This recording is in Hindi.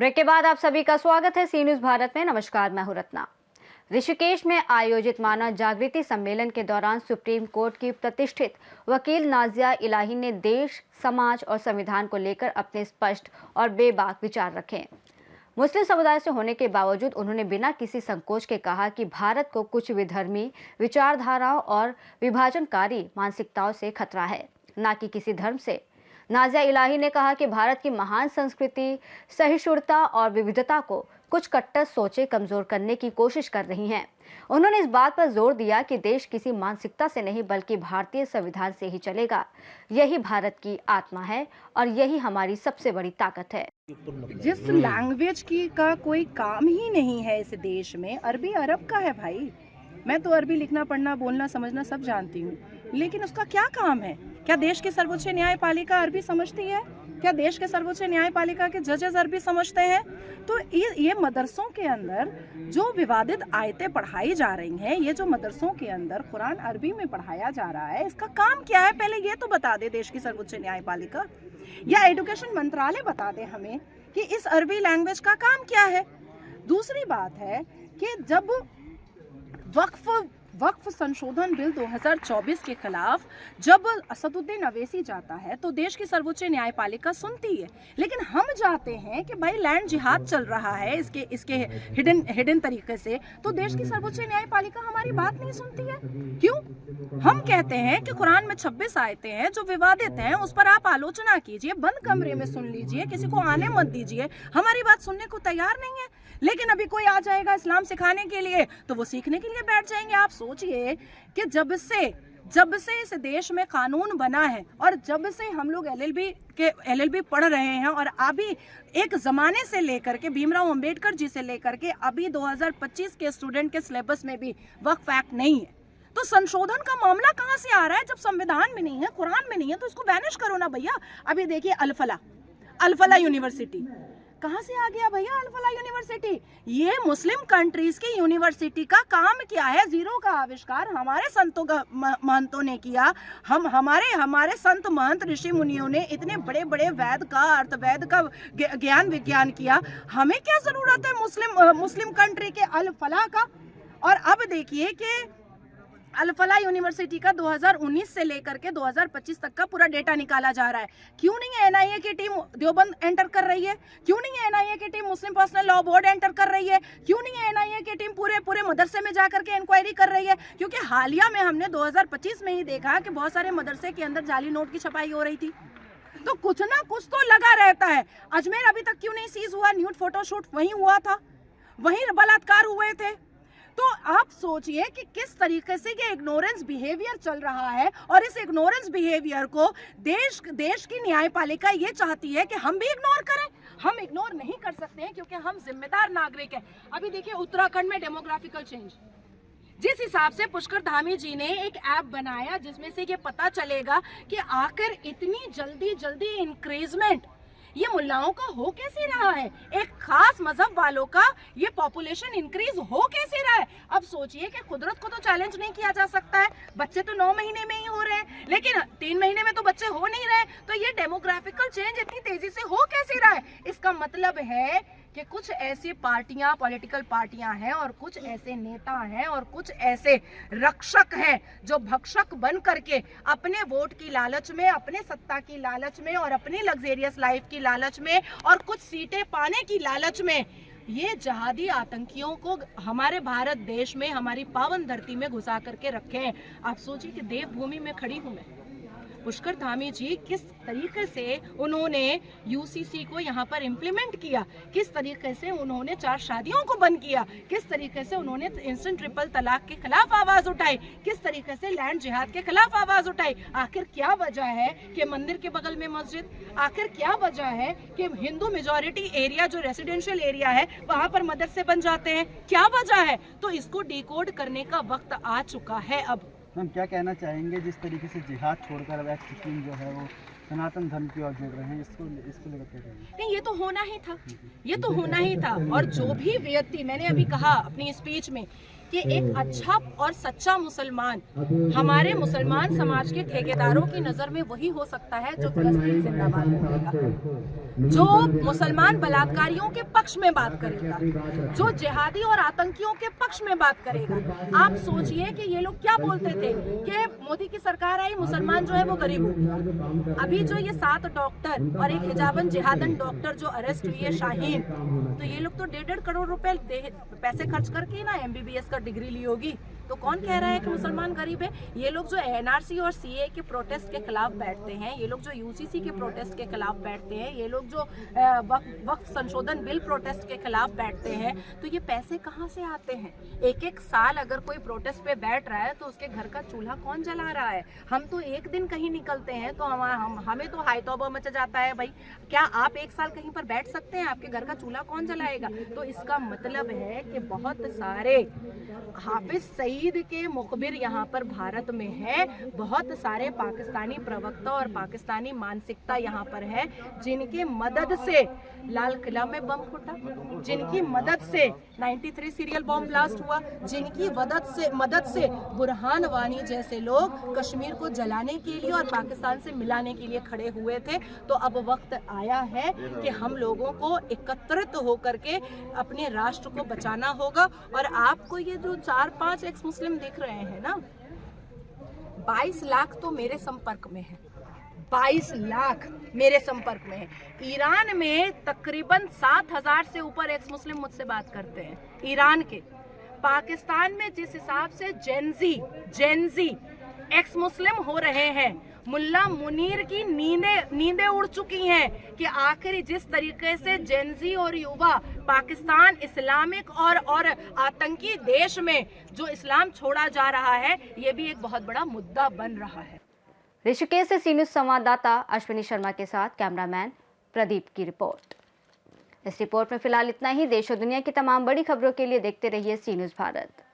ब्रेक के बाद आप सभी का स्वागत है सी न्यूज भारत में। नमस्कार, मैं हूं रत्ना। ऋषिकेश में आयोजित मानव जागृति सम्मेलन के दौरान सुप्रीम कोर्ट की प्रतिष्ठित वकील नाजिया इलाही ने देश, समाज और संविधान को लेकर अपने स्पष्ट और बेबाक विचार रखे। मुस्लिम समुदाय से होने के बावजूद उन्होंने बिना किसी संकोच के कहा कि भारत को कुछ विधर्मी विचारधाराओं और विभाजनकारी मानसिकताओं से खतरा है, न कि किसी धर्म से। नाजिया इलाही ने कहा कि भारत की महान संस्कृति, सहिष्णुता और विविधता को कुछ कट्टर सोचें कमजोर करने की कोशिश कर रही हैं। उन्होंने इस बात पर जोर दिया कि देश किसी मानसिकता से नहीं बल्कि भारतीय संविधान से ही चलेगा। यही भारत की आत्मा है और यही हमारी सबसे बड़ी ताकत है। जिस लैंग्वेज की का कोई काम ही नहीं है इस देश में, अरबी अरब का है भाई। मैं तो अरबी लिखना, पढ़ना, बोलना, समझना सब जानती हूँ, लेकिन उसका क्या काम है? क्या देश की सर्वोच्च न्यायपालिका अरबी समझती है? क्या देश के सर्वोच्च न्यायपालिका के जजेस अरबी समझते हैं? तो ये मदरसों के अंदर जो विवादित आयतें पढ़ाई जा रही हैं, ये जो मदरसों के अंदर कुरान अरबी में पढ़ाया जा रहा है, इसका काम क्या है? पहले ये तो बता दे देश की सर्वोच्च न्यायपालिका या एजुकेशन मंत्रालय बता दे हमें कि इस अरबी लैंग्वेज का काम क्या है। दूसरी बात है कि जब वक्फ संशोधन बिल 2024 के खिलाफ जब असदुद्दीन अवैसी जाता है तो देश की सर्वोच्च न्यायपालिका सुनती है, लेकिन हम जाते हैं कि भाई लैंड जिहाद चल रहा है इसके हिडन तरीके से, तो देश की सर्वोच्च न्यायपालिका हमारी बात नहीं सुनती है। क्यों? हम कहते हैं कि कुरान में 26 आयतें हैं जो विवादित हैं, उस पर आप आलोचना कीजिए, बंद कमरे में सुन लीजिए, किसी को आने मत दीजिए। हमारी बात सुनने को तैयार नहीं है। लेकिन अभी कोई आ जाएगा इस्लाम सिखाने के लिए तो वो सीखने के लिए बैठ जाएंगे। आप सोचिए कि जब से इस देश में कानून बना है और जब से हम लोग एलएलबी पढ़ रहे हैं, और अभी एक जमाने से लेकर के भीमराव अंबेडकर जी से लेकर के अभी 2025 के स्टूडेंट के सिलेबस में भी वक्फ एक्ट नहीं है, तो संशोधन का मामला कहां से आ रहा है? जब संविधान में नहीं है, कुरान में नहीं है, तो इसको बैनिश करो ना भैया। अभी देखिए अल-फला यूनिवर्सिटी कहां से आ गया भैया? अल-फला यूनिवर्सिटी ये मुस्लिम कंट्रीज की यूनिवर्सिटी का काम क्या है? जीरो का आविष्कार हमारे संतों का महंतों ने किया। हमारे संत महंत ऋषि मुनियों ने इतने बड़े बड़े वेद का, अर्थवेद का ज्ञान विज्ञान किया। हमें क्या जरूरत है मुस्लिम कंट्री के अल-फला का? और अब देखिए कि अल-फला यूनिवर्सिटी का 2019 से लेकर के 2025 तक का पूरा डेटा निकाला जा रहा है। क्यों नहीं एनआईए की टीम देवबंद एंटर कर रही है? क्यों नहीं एनआईए की टीम मुस्लिम पर्सनल लॉ बोर्ड एंटर कर रही है? क्यों नहीं एनआईए की टीम पूरे मदरसे में जाकर के इंक्वायरी कर रही है? क्योंकि हालिया में हमने 2025 में ही देखा कि बहुत सारे मदरसे के अंदर जाली नोट की छपाई हो रही थी। तो कुछ ना कुछ तो लगा रहता है। अजमेर अभी तक क्यों नहीं सीज हुआ? न्यूड फोटोशूट वहीं हुआ था, वहीं बलात्कार हुए थे। तो आप सोचिए कि किस तरीके से ये इग्नोरेंस बिहेवियर चल रहा है, और इस इग्नोरेंस बिहेवियर को देश की न्यायपालिका ये चाहती है कि हम भी इग्नोर करें। हम इग्नोर नहीं कर सकते हैं क्योंकि हम जिम्मेदार नागरिक हैं। अभी देखिए उत्तराखंड में डेमोग्राफिकल चेंज, जिस हिसाब से पुष्कर धामी जी ने एक ऐप बनाया जिसमें से ये पता चलेगा कि आखिर इतनी जल्दी इंक्रीजमेंट ये मुल्लाओं का हो कैसे रहा है, एक खास मजहब वालों का ये पॉपुलेशन इंक्रीज हो कैसे रहा है। अब सोचिए कि कुदरत को तो चैलेंज नहीं किया जा सकता है। बच्चे तो 9 महीने में ही हो रहे हैं, लेकिन 3 महीने में तो बच्चे हो नहीं रहे। तो ये डेमोग्राफिकल चेंज इतनी तेजी से हो कैसे रहा है? इसका मतलब है कि कुछ ऐसी पार्टियां, पॉलिटिकल पार्टियां हैं और कुछ ऐसे नेता हैं और कुछ ऐसे रक्षक हैं जो भक्षक बन करके अपने वोट की लालच में, अपने सत्ता की लालच में और अपनी लग्जेरियस लाइफ की लालच में और कुछ सीटें पाने की लालच में ये जहादी आतंकियों को हमारे भारत देश में, हमारी पावन धरती में घुसा करके रखे हैं। आप सोचिए कि देवभूमि में खड़ी हूं मैं, पुष्कर धामी जी किस तरीके से उन्होंने यूसीसी को यहाँ पर इम्प्लीमेंट किया, किस तरीके से उन्होंने 4 शादियों को बंद किया, किस तरीके से उन्होंने इंस्टेंट ट्रिपल तलाक के खिलाफ आवाज उठाई, किस तरीके से लैंड जिहाद के खिलाफ आवाज उठाई। आखिर क्या वजह है कि मंदिर के बगल में मस्जिद? आखिर क्या वजह है कि हिंदू मेजोरिटी एरिया जो रेसिडेंशियल एरिया है वहां पर मदरसे बन जाते हैं? क्या वजह है? तो इसको डिकोड करने का वक्त आ चुका है अब। मैम क्या कहना चाहेंगे जिस तरीके से जिहाद छोड़कर अब एक्स मुस्लिम जो है वो सनातन धर्म की ओर जुड़ रहे हैं, इसको लेकर क्या कहेंगे? नहीं, ये तो होना ही था, ये तो होना ही था। और जो भी व्यक्ति, मैंने अभी कहा अपनी स्पीच में कि एक अच्छा और सच्चा मुसलमान हमारे मुसलमान समाज के ठेकेदारों की नजर में वही हो सकता है जो फिलिस्तीन जिंदाबाद बोलेगा, जो मुसलमान बलात्कारियों के पक्ष में बात करेगा, जो जिहादी और आतंकियों के पक्ष में बात करेगा। आप सोचिए कि ये लोग क्या बोलते थे कि मोदी की सरकार आई, मुसलमान जो है वो गरीब हो गया। अभी जो ये 7 डॉक्टर और एक हिजाबन जिहादन डॉक्टर जो अरेस्ट हुई है, शाहीन, तो ये लोग तो 1.5 करोड़ रुपए पैसे खर्च करके ना MBBS का डिग्री ली होगी। तो कौन कह रहा है कि मुसलमान गरीब है? ये लोग जो NRC और CA के प्रोटेस्ट के खिलाफ बैठते हैं, ये लोग जो UCC के प्रोटेस्ट के खिलाफ बैठते हैं, ये लोग जो वक्फ संशोधन बिल प्रोटेस्ट के खिलाफ बैठते हैं, तो ये पैसे कहाँ से आते हैं? एक साल अगर कोई प्रोटेस्ट पे बैठ रहा है तो उसके घर का चूल्हा कौन जला रहा है? हम तो एक दिन कहीं निकलते हैं तो हमें तो हाय तौबा मचा जाता है। भाई क्या आप एक साल कहीं पर बैठ सकते हैं? आपके घर का चूल्हा कौन जलाएगा? तो इसका मतलब है कि बहुत सारे हाफिज सईद के मुखबिर यहाँ पर भारत में है, बहुत सारे पाकिस्तानी प्रवक्ता और पाकिस्तानी मानसिकता यहाँ पर है, जिनके मदद से लाल किला में बम फूटा, जिनकी मदद से 93 सीरियल बॉम्ब ब्लास्ट हुआ, जिनकी मदद से बुरहान वानी जैसे लोग कश्मीर को जलाने के लिए और पाकिस्तान से मिलाने के लिए खड़े हुए थे। तो अब वक्त आया है कि हम लोगों को एकत्रित होकर के अपने राष्ट्र को बचाना होगा। और आपको ये जो 4-5 एक्स मुस्लिम दिख रहे हैं ना, 22 लाख तो मेरे संपर्क में है, 22 लाख मेरे संपर्क में है। ईरान में तकरीबन 7,000 से ऊपर एक्स मुस्लिम मुझसे बात करते हैं, ईरान के। पाकिस्तान में जिस हिसाब से जेनजी एक्स मुस्लिम हो रहे हैं, मुल्ला मुनीर की नींदें उड़ चुकी हैं कि आखिर जिस तरीके से जेनजी और युवा पाकिस्तान इस्लामिक और आतंकी देश में जो इस्लाम छोड़ा जा रहा है, ये भी एक बहुत बड़ा मुद्दा बन रहा है। ऋषिकेश से सी न्यूज़ संवाददाता अश्विनी शर्मा के साथ कैमरामैन प्रदीप की रिपोर्ट। इस रिपोर्ट में फिलहाल इतना ही। देश और दुनिया की तमाम बड़ी खबरों के लिए देखते रहिए सी न्यूज़ भारत।